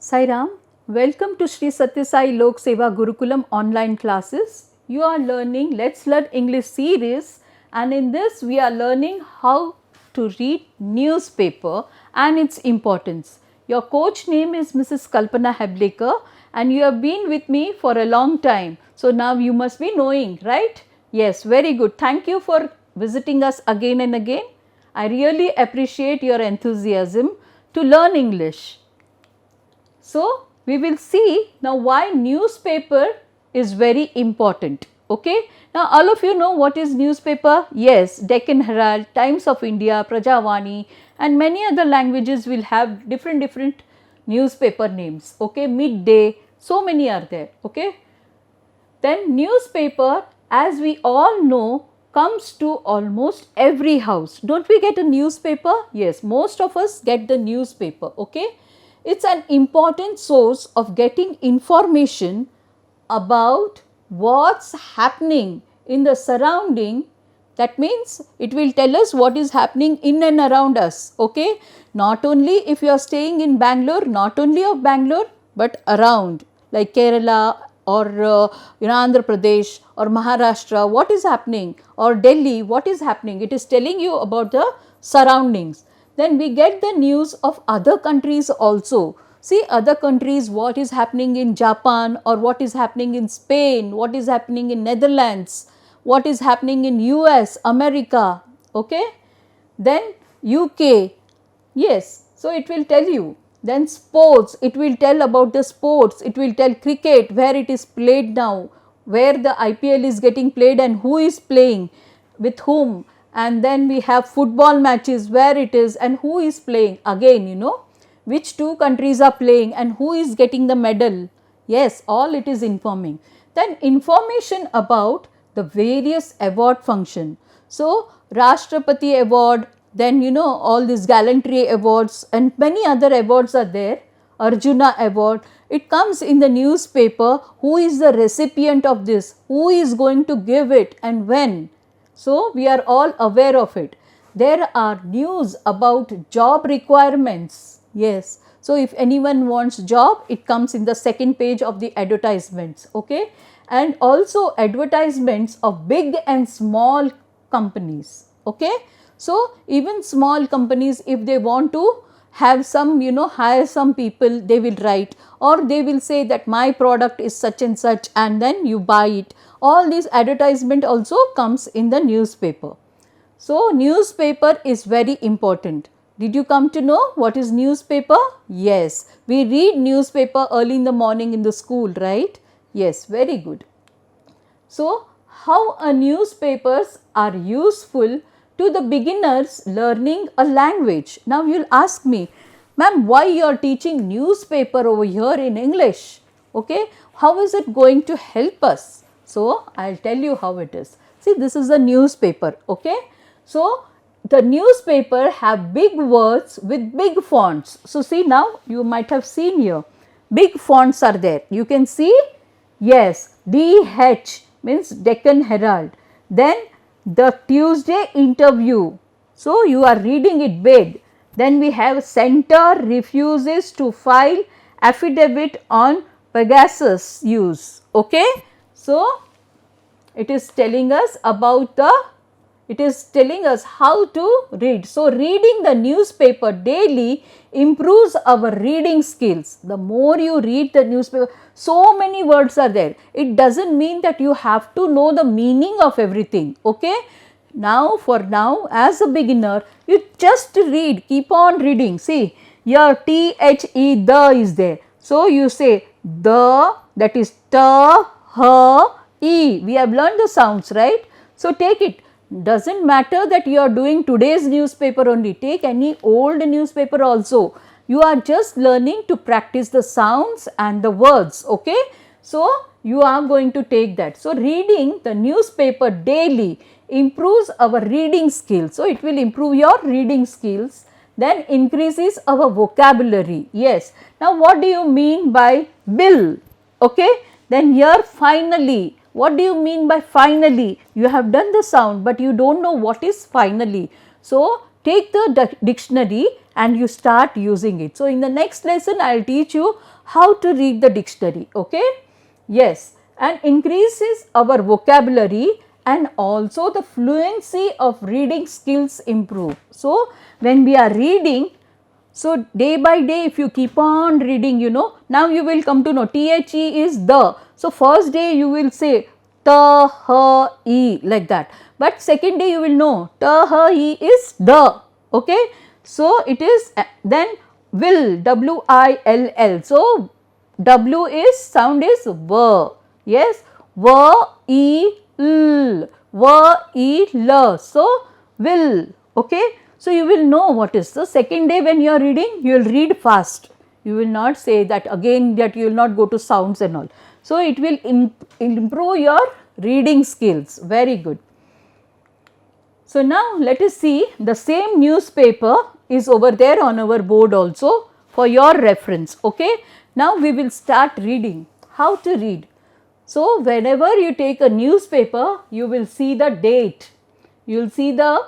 Sairam, welcome to Sri Satya Sai Lok Seva Gurukulam online classes. You are learning Let's Learn English series, and in this we are learning how to read newspaper and its importance. Your coach name is Mrs. Kalpana Heblekar and you have been with me for a long time. So now you must be knowing, right? Yes, very good. Thank you for visiting us again and again. I really appreciate your enthusiasm to learn English. So, we will see now why newspaper is very important. Okay. Now, all of you know what is newspaper? Yes, Deccan Herald, Times of India, Prajavani and many other languages will have different newspaper names. Okay. Midday, so many are there. Okay. Then newspaper, as we all know, comes to almost every house. Don't we get a newspaper? Yes, most of us get the newspaper. Okay. It's an important source of getting information about what's happening in the surrounding. That means it will tell us what is happening in and around us. Okay. Not only if you are staying in Bangalore, not only of Bangalore, but around like Kerala or Andhra Pradesh or Maharashtra, what is happening, or Delhi, what is happening. It is telling you about the surroundings. Then we get the news of other countries also. See other countries, what is happening in Japan or what is happening in Spain, what is happening in Netherlands, what is happening in US, America, okay. Then UK, yes, so it will tell you. Then sports, it will tell about the sports, it will tell cricket, where it is played now, where the IPL is getting played and who is playing, with whom. And then we have football matches, where it is and who is playing, again which two countries are playing and who is getting the medal. Yes, all it is informing. Then information about the various award function. So, Rashtrapati award, then all these gallantry awards and many other awards are there. Arjuna award, it comes in the newspaper, who is the recipient of this, who is going to give it and when. So, we are all aware of it. There are news about job requirements. Yes. So, if anyone wants job, it comes in the second page of the advertisements. Okay. And also advertisements of big and small companies. Okay. So, even small companies, if they want to have some hire some people, they will write, or they will say that my product is such and such, and then you buy it. All these advertisement also comes in the newspaper. So, newspaper is very important. Did you come to know what is newspaper? Yes, we read newspaper early in the morning in the school, right? Yes, very good. So, how a newspapers are useful to the beginners learning a language. Now, you will ask me, ma'am, why you are teaching newspaper over here in English? Okay, how is it going to help us? So, I will tell you how it is. See, this is a newspaper. Okay, so the newspaper have big words with big fonts. So, see now you might have seen here, big fonts are there. You can see, yes, DH means Deccan Herald. Then the Tuesday interview. So, you are reading it big. Then we have Center refuses to file affidavit on Pegasus use. Okay. So, it is telling us about it is telling us how to read. So, reading the newspaper daily improves our reading skills. The more you read the newspaper, so many words are there. It does not mean that you have to know the meaning of everything. Okay. Now, for now, as a beginner, you just read, keep on reading. See, your THE, the is there. So, you say the, that is ta, ha, e. We have learned the sounds, right? So, take it. Does not matter that you are doing today's newspaper only, take any old newspaper also. You are just learning to practice the sounds and the words, okay. So, you are going to take that. So, reading the newspaper daily improves our reading skills. So, it will improve your reading skills, then increases our vocabulary. Yes. Now, what do you mean by bill? Okay. Then here finally, what do you mean by finally? You have done the sound, but you do not know what is finally. So, take the dictionary and you start using it. So, in the next lesson, I will teach you how to read the dictionary, okay? Yes, and increases our vocabulary and also the fluency of reading skills improve. So, when we are reading, so day by day if you keep on reading, you know, now you will come to know the is the. So, first day you will say ta, ha, e like that, but second day you will know ta, ha, e is the, okay. So, it is then will, w, I, l, l. So, w is sound is v, yes, v, e, l, v, e, l. So, will, okay. So, you will know what is the second day when you are reading, you will read fast. You will not say that again that you will not go to sounds and all. So, it will improve your reading skills, very good. So, now let us see the same newspaper is over there on our board also for your reference, okay. Now, we will start reading, how to read. So, whenever you take a newspaper, you will see the date, you will see the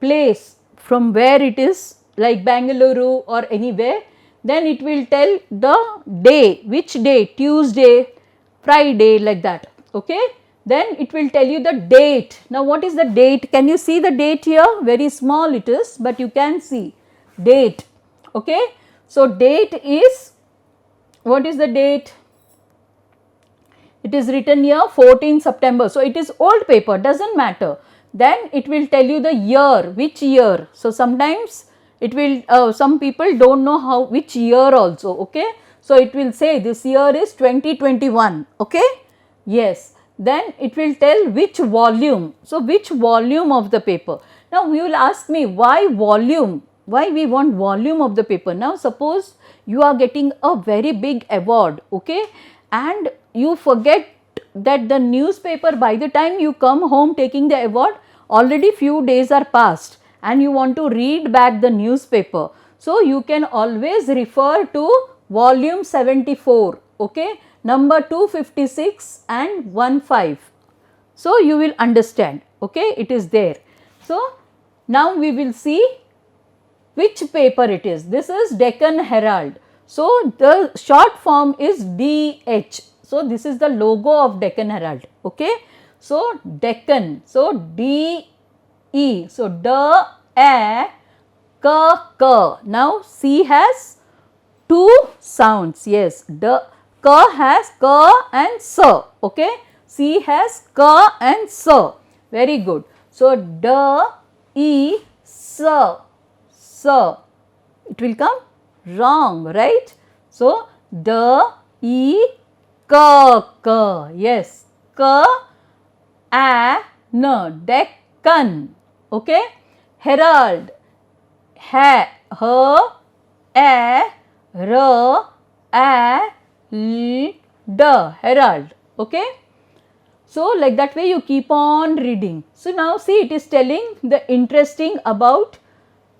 place from where it is, like Bangalore or anywhere, then it will tell the day, which day, Tuesday, Friday, like that, okay. Then it will tell you the date. Now, what is the date? Can you see the date here? Very small it is, but you can see date, okay. So, date is, what is the date? It is written here 14 September. So, it is old paper, does not matter. Then it will tell you the year, which year. So, sometimes it will, some people do not know how, which year also, okay. So, it will say this year is 2021, okay. Yes, then it will tell which volume. So, which volume of the paper. Now, you will ask me why volume, why we want volume of the paper. Now, suppose you are getting a very big award, okay, and you forget that the newspaper, by the time you come home taking the award, already few days are passed and you want to read back the newspaper. So, you can always refer to volume 74, okay, number 256 and 15. So, you will understand, okay, it is there. So, now we will see which paper it is. This is Deccan Herald. So, the short form is DH. So, this is the logo of Deccan Herald, okay. So, Deccan, so DE, so D, A, K. Now, C has two sounds, yes, K has K and S, okay. C has K and S, very good. So, D, E, S, it will come wrong, right. So, D, E, K, yes, K, A, N, Deccan, okay. Herald, H, A, R, A, L, D, herald, okay. So, like that way you keep on reading. So, now see, it is telling the interesting about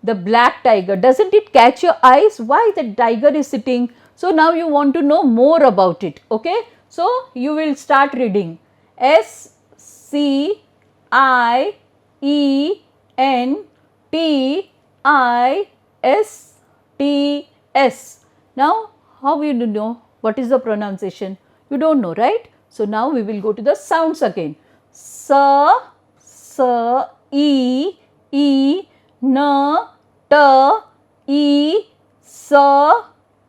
the black tiger. Does not it catch your eyes? Why the tiger is sitting? So, now you want to know more about it, okay. So, you will start reading S, C, I, E, N, T, I, S, T, S. Now, how you know what is the pronunciation? You do not know, right? So, now we will go to the sounds again. S, E, N, T, E, S,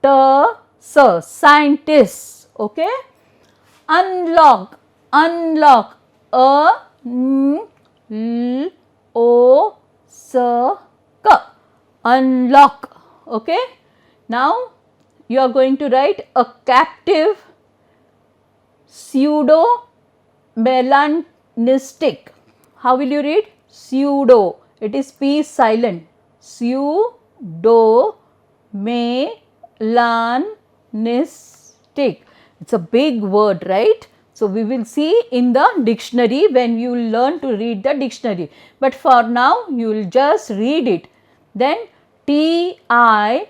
T, S. Scientists, okay. Unlock, unlock, A, N, L, O, S, K. Unlock, okay. Now, you are going to write a captive pseudo melanistic. How will you read? Pseudo, it is P silent, pseudo melanistic. It is a big word, right? So, we will see in the dictionary when you learn to read the dictionary, but for now you will just read it. Then T-I-G-E-R.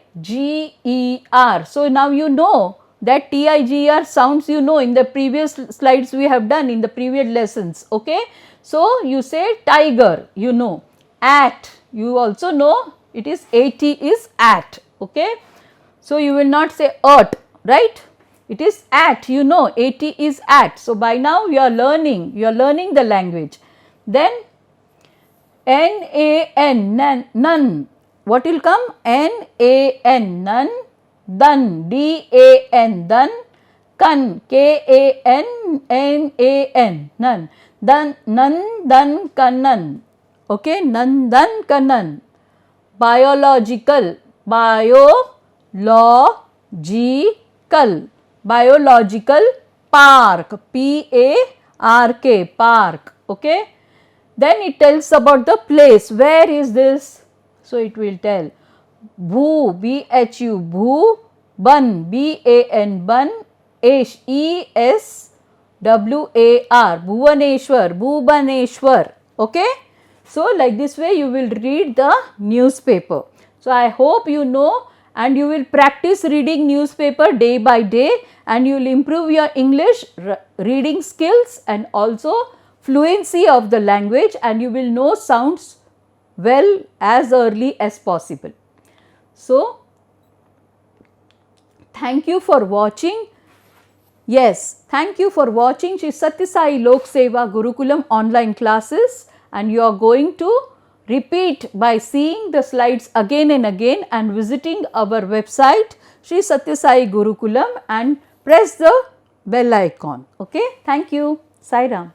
So, now you know that T-I-G-E-R sounds, you know, in the previous slides we have done in the previous lessons, okay. So, you say tiger, you know, at, you also know it is AT is at, okay. So, you will not say at, right? It is at, you know, at is at. So, by now you are learning the language. Then N-A-N, nan, none. What will come? N-A-N, none. Done, D-A-N, done. Kan, K-A-N-N-A-N, none. Done, none, done, kanan. Okay, none, done, kanan. Biological, biological, biological park, P-A-R-K, park, okay. Then it tells about the place, where is this? So, it will tell Bhu, B-H-U, Bhu, Ban, B-A-N, Ban, Esh, E-S-W-A-R, Bhuvaneshwar, Bhubaneshwar, okay. So, like this way you will read the newspaper. So, I hope you know and you will practice reading newspaper day by day and you will improve your English reading skills and also fluency of the language, and you will know sounds well as early as possible. So, thank you for watching. Yes, thank you for watching Shri Sathya Sai Lok Seva Gurukulam online classes, and you are going to repeat by seeing the slides again and again and visiting our website Shri Sathya Sai Gurukulam and press the bell icon. Okay, thank you. Sai Ram.